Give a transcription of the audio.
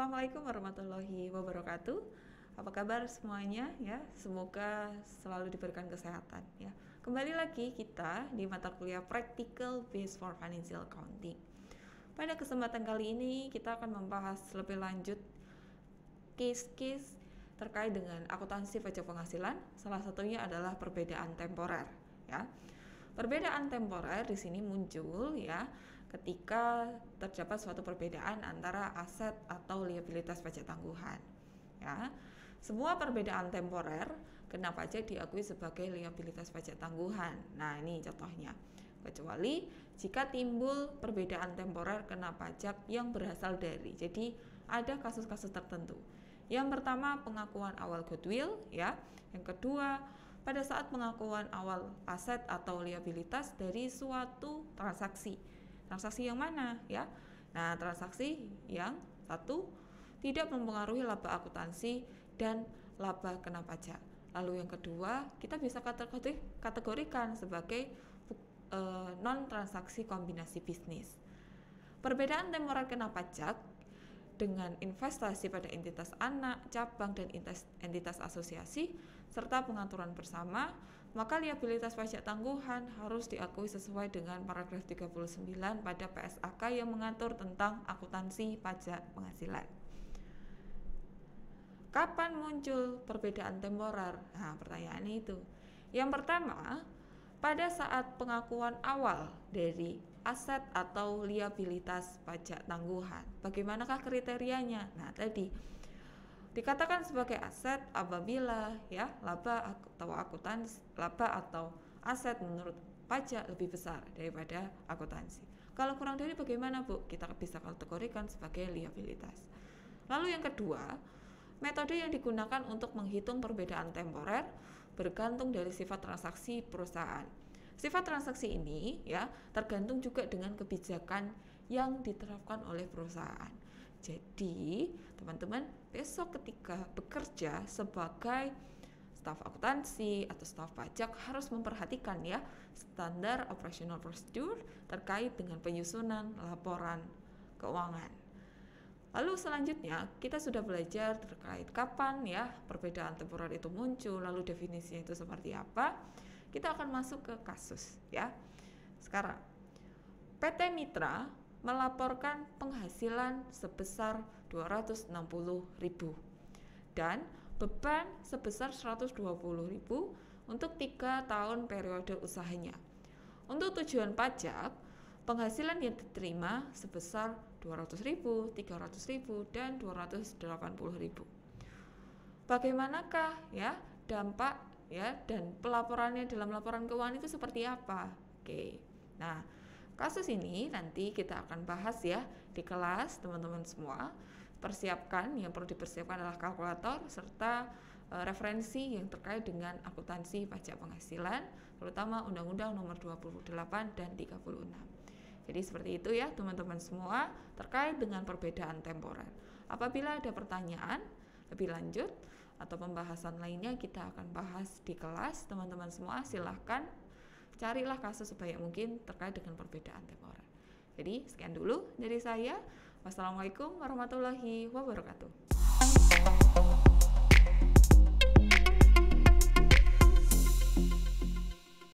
Assalamualaikum warahmatullahi wabarakatuh. Apa kabar semuanya ya? Semoga selalu diberikan kesehatan ya. Kembali lagi kita di mata kuliah Practical Base for Financial Accounting. Pada kesempatan kali ini kita akan membahas lebih lanjut case-case terkait dengan akuntansi pajak penghasilan. Salah satunya adalah perbedaan temporer ya. Perbedaan temporer di sini muncul ya ketika terdapat suatu perbedaan antara aset atau liabilitas pajak tangguhan. Ya, semua perbedaan temporer kena pajak diakui sebagai liabilitas pajak tangguhan. Nah, ini contohnya. Kecuali jika timbul perbedaan temporer kena pajak yang berasal dari. Jadi, ada kasus-kasus tertentu. Yang pertama, pengakuan awal goodwill ya. Yang kedua, pada saat pengakuan awal aset atau liabilitas dari suatu transaksi. Transaksi yang mana ya? Nah, transaksi yang satu tidak mempengaruhi laba akuntansi dan laba kena pajak. Lalu yang kedua, kita bisa kategorikan sebagai non transaksi kombinasi bisnis. Perbedaan temporer kena pajak dengan investasi pada entitas anak, cabang, dan entitas asosiasi, serta pengaturan bersama, maka liabilitas pajak tangguhan harus diakui sesuai dengan paragraf 39 pada PSAK yang mengatur tentang akuntansi pajak penghasilan. Kapan muncul perbedaan temporer? Nah, pertanyaannya itu. Yang pertama, pada saat pengakuan awal dari aset atau liabilitas pajak tangguhan. Bagaimanakah kriterianya? Nah, tadi dikatakan sebagai aset apabila ya laba atau aset menurut pajak lebih besar daripada akuntansi. Kalau kurang dari bagaimana, Bu? Kita bisa kategorikan sebagai liabilitas. Lalu yang kedua, metode yang digunakan untuk menghitung perbedaan temporer bergantung dari sifat transaksi perusahaan. Sifat transaksi ini ya tergantung juga dengan kebijakan yang diterapkan oleh perusahaan. Jadi, teman-teman, besok ketika bekerja sebagai staf akuntansi atau staf pajak harus memperhatikan ya standar operational procedure terkait dengan penyusunan laporan keuangan. Lalu selanjutnya kita sudah belajar terkait kapan ya perbedaan temporer itu muncul, lalu definisinya itu seperti apa. Kita akan masuk ke kasus ya. Sekarang PT Mitra melaporkan penghasilan sebesar 260.000 dan beban sebesar 120.000 untuk 3 tahun periode usahanya. Untuk tujuan pajak, penghasilan yang diterima sebesar 200.000, 300.000 dan 280.000. Bagaimanakah ya dampak ya dan pelaporannya dalam laporan keuangan itu seperti apa? Oke. Nah, kasus ini nanti kita akan bahas ya di kelas, teman-teman semua. Persiapkan, yang perlu dipersiapkan adalah kalkulator serta referensi yang terkait dengan akuntansi pajak penghasilan, terutama Undang-Undang Nomor 28 dan 36. Jadi seperti itu ya teman-teman semua terkait dengan perbedaan temporer. Apabila ada pertanyaan lebih lanjut atau pembahasan lainnya kita akan bahas di kelas, teman-teman semua silahkan carilah kasus sebanyak mungkin terkait dengan perbedaan temporer. Jadi sekian dulu dari saya. Wassalamualaikum warahmatullahi wabarakatuh.